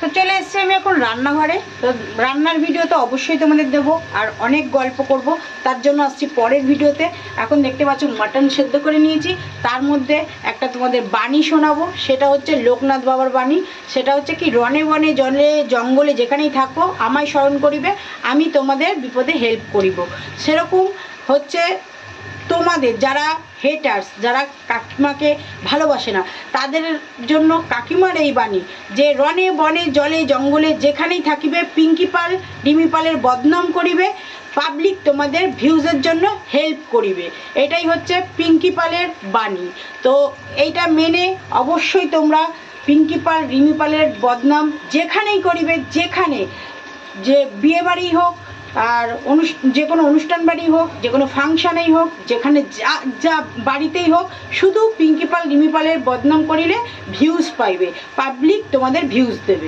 তো চলে এসেছি আমি এখন রান্নাঘরে। তো রান্নার ভিডিও তো অবশ্যই তোমাদের দেবো, আর অনেক গল্প করব, তার জন্য আসছি পরের ভিডিওতে। এখন দেখতে পাচ্ছ মাটন সেদ্ধ করে নিয়েছি, তার মধ্যে একটা তোমাদের বাণী শোনাবো। সেটা হচ্ছে লোকনাথ বাবার বাণী। সেটা হচ্ছে কি, রনে বনে জলে জঙ্গলে যেখানেই থাকো আমায় স্মরণ করিবে, আমি তোমাদের বিপদে হেল্প করিব। সেরকম হচ্ছে তোমাদের যারা হেটার্স, যারা কাকিমাকে ভালোবাসে না, তাদের জন্য কাকিমার এই বাণী যে রনে বনে জলে জঙ্গলে যেখানেই থাকিবে, পিঙ্কি পাল রিমি পালের বদনাম করিবে, পাবলিক তোমাদের ভিউজের জন্য হেল্প করিবে। এটাই হচ্ছে পিঙ্কি পালের বাণী। তো এইটা মেনে অবশ্যই তোমরা পিঙ্কি পাল রিমি পালের বদনাম যেখানেই করিবে, যেখানে যে বিয়ে বাড়ি হোক আর যে কোনো অনুষ্ঠান বাড়ি হোক, যে কোনো ফাংশানেই হোক, যেখানে যা যা বাড়িতেই হোক, শুধু পিঙ্কি পাল রিমি পালের বদনাম করিলে ভিউজ পাইবে, পাবলিক তোমাদের ভিউজ দেবে।